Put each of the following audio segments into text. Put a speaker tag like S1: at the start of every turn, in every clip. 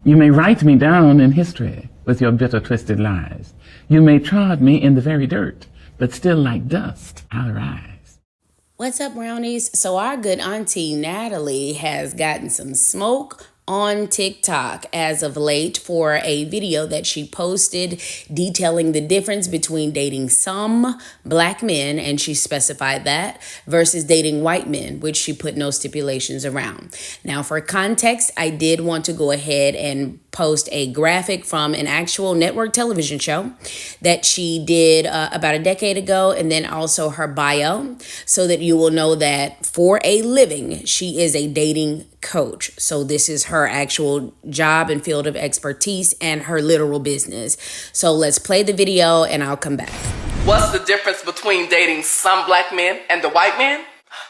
S1: You may write me down in history with your bitter, twisted lies. You may trod me in the very dirt, but still like dust I'll rise.
S2: What's up, brownies? So our good auntie Natalie has gotten some smoke on TikTok as of late for a video that she posted detailing the difference between dating some black men, and she specified that, versus dating white men, which she put no stipulations around. Now, for context, I did want to go ahead and post a graphic from an actual network television show that she did about a decade ago, and then also her bio, so that you will know that for a living, she is a dating coach. So this is her actual job and field of expertise and her literal business. So let's play the video and I'll come back.
S3: What's the difference between dating some black men and the white man?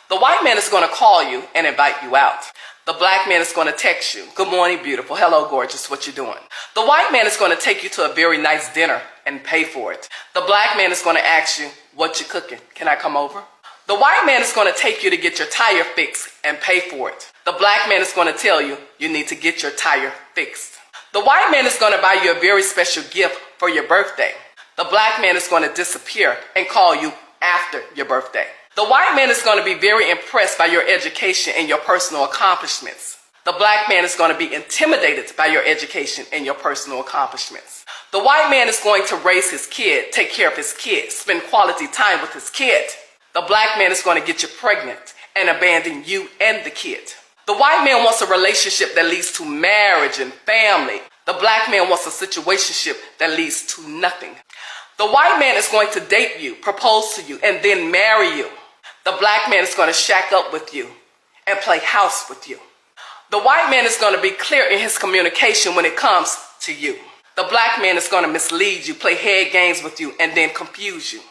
S3: The white man is going to call you and invite you out. The black man is going to text you, "Good morning, beautiful. Hello, gorgeous. What you doing?" The white man is going to take you to a very nice dinner and pay for it. The black man is going to ask you, "What you cooking? Can I come over?" The white man is going to take you to get your tire fixed and pay for it. The black man is going to tell you you need to get your tire fixed. The white man is going to buy you a very special gift for your birthday. The black man is going to disappear and call you after your birthday. The white man is going to be very impressed by your education and your personal accomplishments. The black man is going to be intimidated by your education and your personal accomplishments. The white man is going to raise his kid, take care of his kid, spend quality time with his kid. The black man is going to get you pregnant and abandon you and the kid. The white man wants a relationship that leads to marriage and family. The black man wants a situationship that leads to nothing. The white man is going to date you, propose to you, and then marry you. The black man is going to shack up with you and play house with you. The white man is going to be clear in his communication when it comes to you. The black man is going to mislead you, play head games with you, and then confuse you.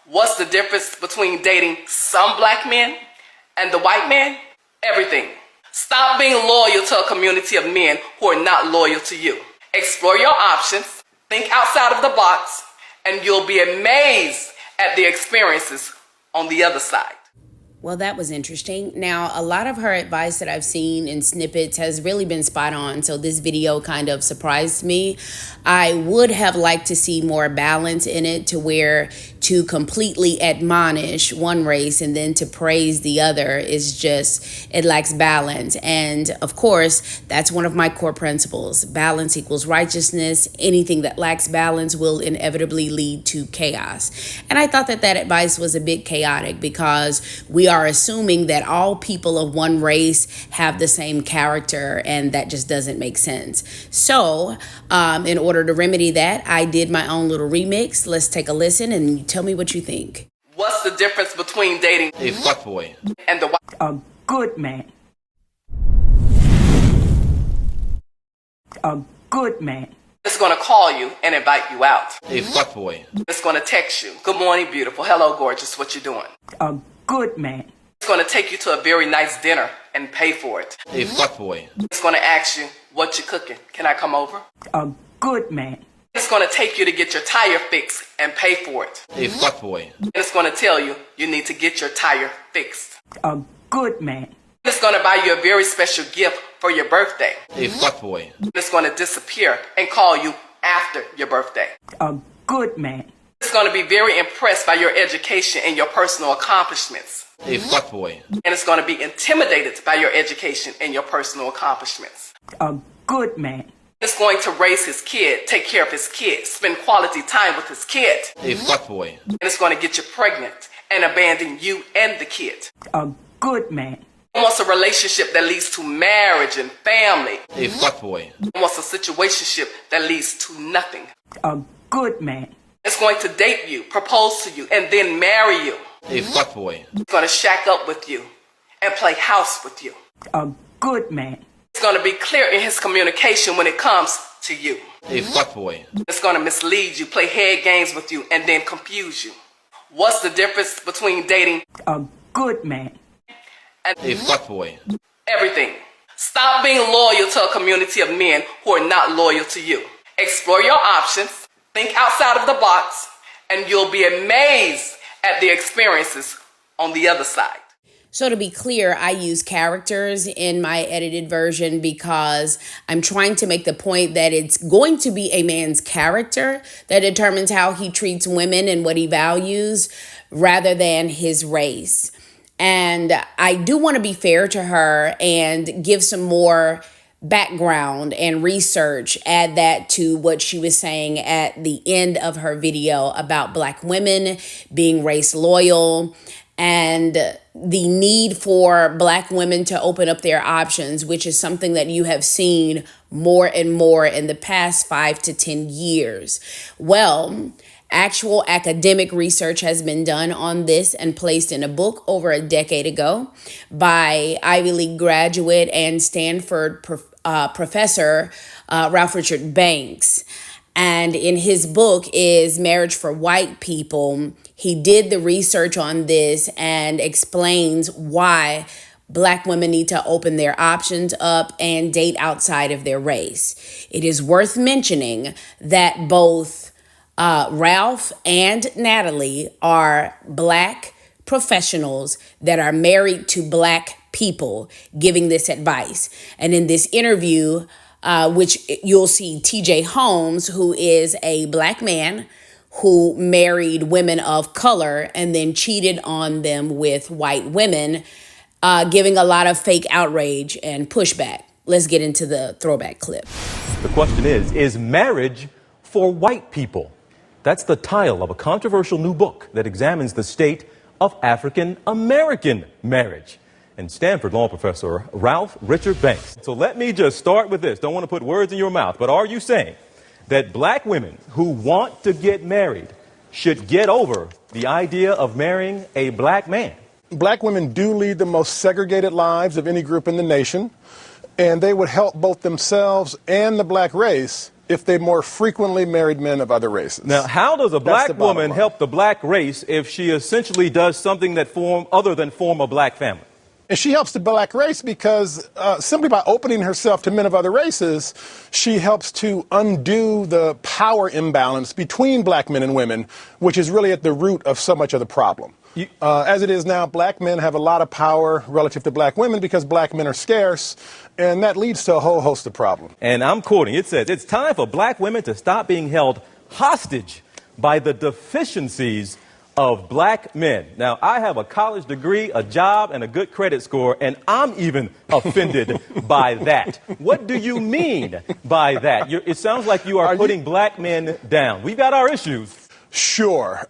S3: What's the difference between dating some black men and the white man? Everything. Stop being loyal to a community of men who are not loyal to you. Explore your options, think outside of the box, and you'll be amazed at the experiences on the other side.
S2: Well, that was interesting. Now, a lot of her advice that I've seen in snippets has really been spot on. So this video kind of surprised me. I would have liked to see more balance in it, to where to completely admonish one race and then to praise the other is just, it lacks balance. And of course, that's one of my core principles. Balance equals righteousness. Anything that lacks balance will inevitably lead to chaos. And I thought that that advice was a bit chaotic, because we are assuming that all people of one race have the same character, and that just doesn't make sense. So in order to remedy that, I did my own little remix. Let's take a listen and tell me what you think.
S3: What's the difference between dating
S4: a fuckboy
S3: and the white?
S5: A good man. A good man.
S3: It's going to call you and invite you out.
S4: a fuckboy
S3: It's going to text you, "Good morning, beautiful. Hello, gorgeous. What you doing?"
S5: A good man.
S3: It's going to take you to a very nice dinner and pay for it.
S4: a fuckboy
S3: It's going to ask you, "What you cooking? Can I come over?"
S5: A good man.
S3: It's going to take you to get your tire fixed and pay for it.
S4: a fuckboy
S3: And it's going to tell you you need to get your tire fixed.
S5: A good man.
S3: It's going to buy you a very special gift for your birthday.
S4: a fuckboy
S3: It's going to disappear and call you after your birthday.
S5: A good man.
S3: It's going to be very impressed by your education and your personal accomplishments.
S4: a fuckboy
S3: And it's going to be intimidated by your education and your personal accomplishments.
S5: A good man.
S3: It's going to raise his kid, take care of his kid, spend quality time with his kid.
S4: a fuckboy
S3: And it's going to get you pregnant and abandon you and the kid.
S5: A good man.
S3: He wants a relationship that leads to marriage and family.
S4: a fuckboy
S3: He wants a situationship that leads to nothing.
S5: A good man.
S3: It's going to date you, propose to you, and then marry you.
S4: a fuckboy
S3: It's going to shack up with you and play house with you.
S5: A good man.
S3: It's going to be clear in his communication when it comes to you.
S4: a fuckboy
S3: It's going to mislead you, play head games with you, and then confuse you. What's the difference between dating
S5: A good man.
S3: and
S4: a fuckboy
S3: everything? Stop being loyal to a community of men who are not loyal to you. Explore your options, think outside of the box, and you'll be amazed at the experiences on the other side.
S2: So to be clear, I use characters in my edited version because I'm trying to make the point that it's going to be a man's character that determines how he treats women and what he values rather than his race. And I do want to be fair to her and give some more background and research, add that to what she was saying at the end of her video about Black women being race loyal and the need for Black women to open up their options, which is something that you have seen more and more in the past 5 to 10 years. Well, actual academic research has been done on this and placed in a book over a decade ago by Ivy League graduate and Stanford professor Ralph Richard Banks. And in his book is Marriage for White People. He did the research on this and explains why Black women need to open their options up and date outside of their race. It is worth mentioning that both Ralph and Natalie are Black professionals that are married to Black people giving this advice. And in this interview, which you'll see TJ Holmes, who is a Black man who married women of color and then cheated on them with white women, giving a lot of fake outrage and pushback. Let's get into the throwback clip.
S6: The question is marriage for white people? That's the title of a controversial new book that examines the state of African American marriage. And Stanford law professor Ralph Richard Banks. So let me just start with this. Don't want to put words in your mouth, but are you saying that Black women who want to get married should get over the idea of marrying a Black man?
S7: Black women do lead the most segregated lives of any group in the nation, and they would help both themselves and the Black race if they more frequently married men of other races.
S6: Now, how does a Black woman help the Black race if she essentially does something that other than form a Black family?
S7: And she helps the Black race because simply by opening herself to men of other races, she helps to undo the power imbalance between Black men and women, which is really at the root of so much of the problem. As it is now, Black men have a lot of power relative to Black women because Black men are scarce, and that leads to a whole host of problems.
S6: And I'm quoting, it says, it's time for Black women to stop being held hostage by the deficiencies of Black men. Now, I have a college degree, a job, and a good credit score, and I'm even offended by that. What do you mean by that? It sounds like you are putting Black men down. We've got our issues.
S7: Sure.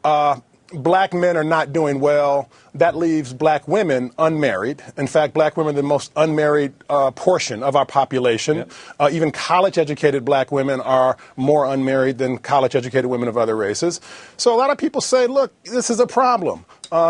S7: Black men are not doing well. That leaves Black women unmarried. In fact, Black women are the most unmarried portion of our population. Yep. Even college-educated Black women are more unmarried than college-educated women of other races. So a lot of people say, look, this is a problem.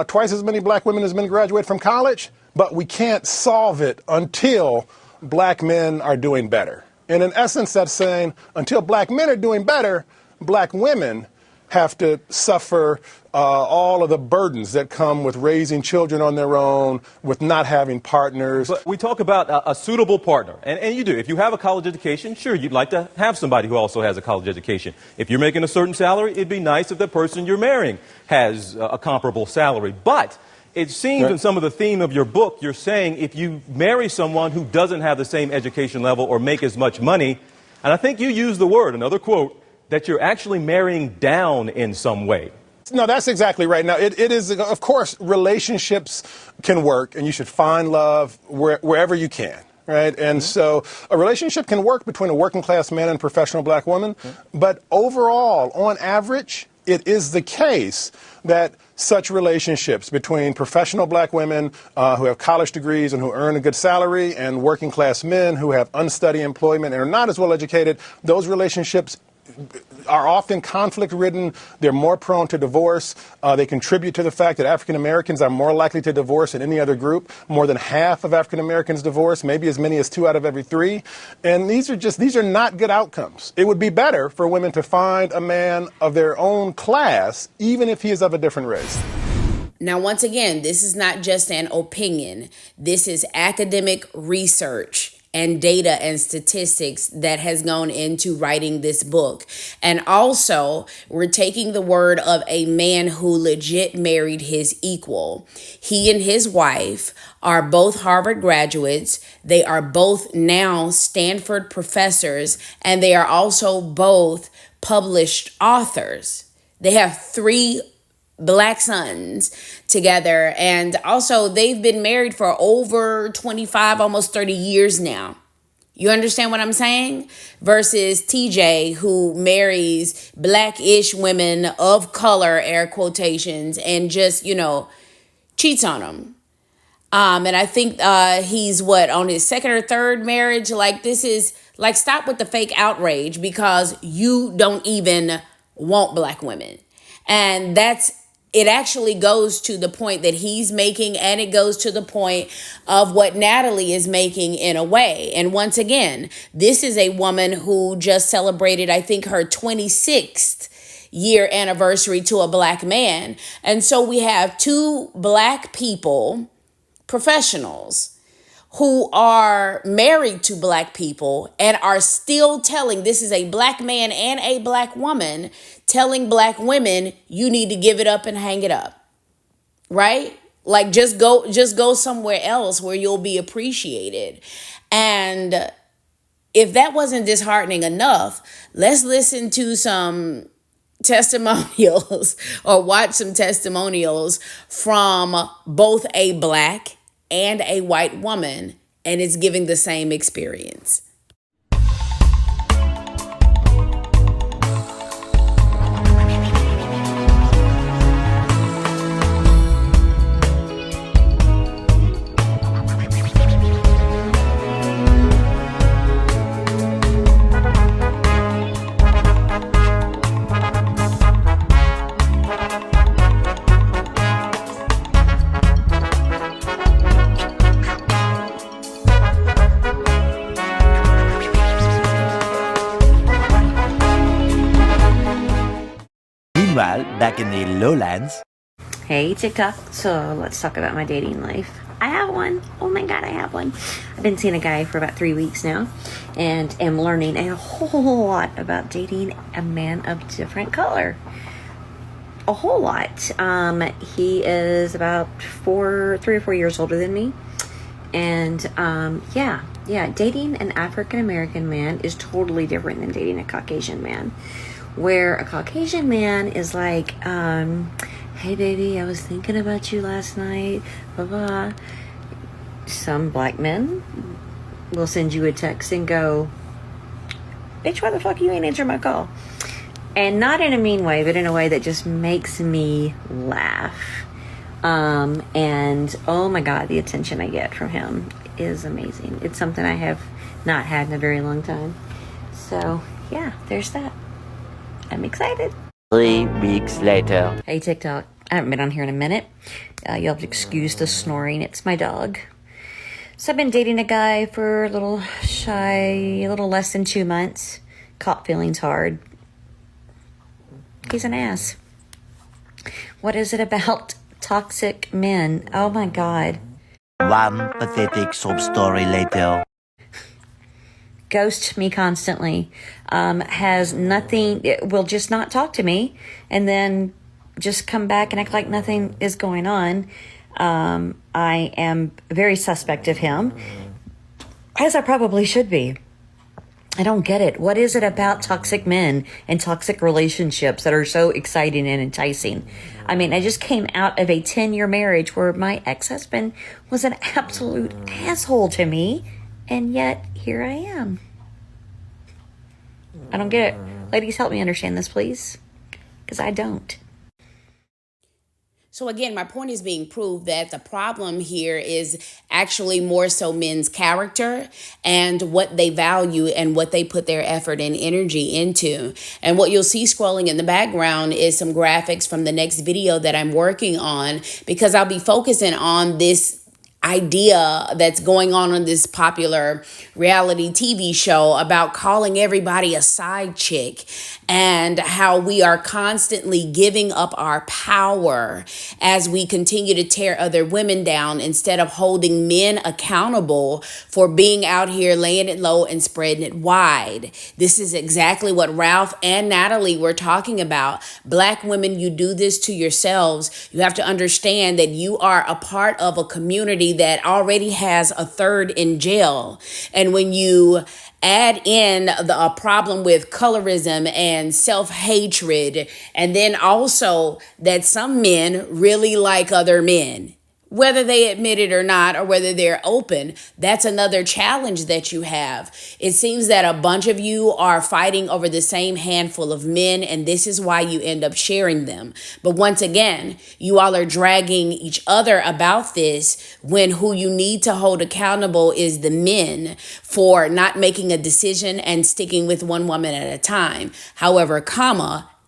S7: Twice as many Black women as men graduate from college, but we can't solve it until Black men are doing better. And in essence, that's saying until Black men are doing better, Black women have to suffer all of the burdens that come with raising children on their own, with not having partners.
S6: But we talk about a suitable partner, and you do. If you have a college education, sure, you'd like to have somebody who also has a college education. If you're making a certain salary, it'd be nice if the person you're marrying has a comparable salary. But it seems in some of the theme of your book, you're saying if you marry someone who doesn't have the same education level or make as much money, and I think you use the word, another quote, that you're actually marrying down in some way.
S7: No, that's exactly right. Now, it is, of course, relationships can work, and you should find love wherever you can, right? And so a relationship can work between a working-class man and a professional Black woman, but overall, on average, it is the case that such relationships between professional Black women who have college degrees and who earn a good salary and working-class men who have unsteady employment and are not as well educated, those relationships are often conflict-ridden. They're more prone to divorce. They contribute to the fact that African Americans are more likely to divorce than any other group. More than half of African Americans divorce, maybe as many as 2 out of every 3. And these are not good outcomes. It would be better for women to find a man of their own class, even if he is of a different race.
S2: Now, once again, this is not just an opinion. This is academic research. and data and statistics that has gone into writing this book. And also, we're taking the word of a man who legit married his equal. He and his wife are both Harvard graduates. They are both now Stanford professors, and they are also both published authors. They have 3 Black sons together, and also they've been married for over 25, almost 30 years now. You understand what I'm saying? Versus TJ, who marries Black-ish women of color, air quotations, and just, cheats on them. And I think he's on his 2nd or 3rd marriage. Like, this is like, stop with the fake outrage, because you don't even want Black women. And it actually goes to the point that he's making, and it goes to the point of what Natalie is making in a way. And once again, this is a woman who just celebrated, I think, her 26th year anniversary to a Black man. And so we have 2 Black people, professionals, who are married to Black people and are still telling, this is a Black man and a Black woman, telling Black women, you need to give it up and hang it up, right? Like, just go somewhere else where you'll be appreciated. And if that wasn't disheartening enough, let's listen to some testimonials or watch some testimonials from both a Black and a white woman, and it's giving the same experience.
S8: Meanwhile, back in the lowlands.
S9: Hey TikTok, so let's talk about my dating life. I have one. Oh my god, I have one. I've been seeing a guy for about 3 weeks now, and am learning a whole lot about dating a man of different color. A whole lot. He is about 3 or 4 years older than me, and dating an African American man is totally different than dating a Caucasian man. Where a Caucasian man is like, hey baby, I was thinking about you last night, blah blah. Some Black men will send you a text and go, bitch, why the fuck you ain't answering my call? And not in a mean way, but in a way that just makes me laugh. And oh my god, the attention I get from him is amazing. It's something I have not had in a very long time. So yeah, there's that. I'm excited.
S8: 3 weeks later.
S9: Hey TikTok, I haven't been on here in a minute. You'll have to excuse the snoring. It's my dog. So I've been dating a guy for a little less than 2 months. Caught feelings hard. He's an ass. What is it about toxic men? Oh my god.
S8: One pathetic sob story later.
S9: Ghosts me constantly, has nothing, will just not talk to me, and then just come back and act like nothing is going on. I am very suspect of him, as I probably should be. I don't get it. What is it about toxic men and toxic relationships that are so exciting and enticing? I mean, I just came out of a 10-year marriage where my ex-husband was an absolute asshole to me, and yet here I am. I don't get it. Ladies, help me understand this, please, because I don't.
S2: So again, my point is being proved that the problem here is actually more so men's character and what they value and what they put their effort and energy into. And what you'll see scrolling in the background is some graphics from the next video that I'm working on, because I'll be focusing on this idea that's going on this popular reality TV show about calling everybody a side chick, and how we are constantly giving up our power as we continue to tear other women down instead of holding men accountable for being out here laying it low and spreading it wide. This is exactly what Ralph and Natalie were talking about. Black women, you do this to yourselves. You have to understand that you are a part of a community that already has a third in jail. And when you add in a problem with colorism and self-hatred, and then also that some men really like other men, whether they admit it or not, or whether they're open, that's another challenge that you have. It seems that a bunch of you are fighting over the same handful of men, and this is why you end up sharing them. But once again, you all are dragging each other about this when who you need to hold accountable is the men for not making a decision and sticking with one woman at a time. However,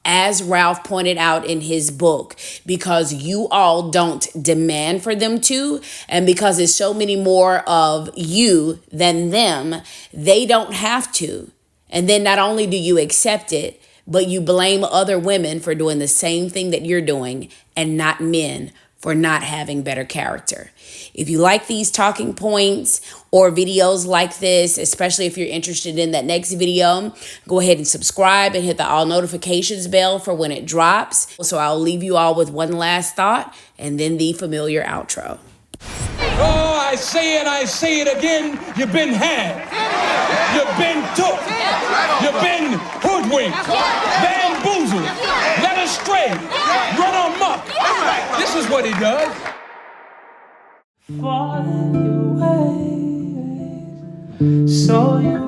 S2: as Ralph pointed out in his book, because you all don't demand for them to, and because there's so many more of you than them, they don't have to. And then not only do you accept it, but you blame other women for doing the same thing that you're doing, and not men for not having better character. If you like these talking points or videos like this, especially if you're interested in that next video, go ahead and subscribe and hit the all notifications bell for when it drops. So I'll leave you all with one last thought and then the familiar outro.
S10: Oh, I say it again. You've been had. You've been took. You've been hoodwinked, bamboozled, led astray, run amok. This is what he does. Falling your way, so you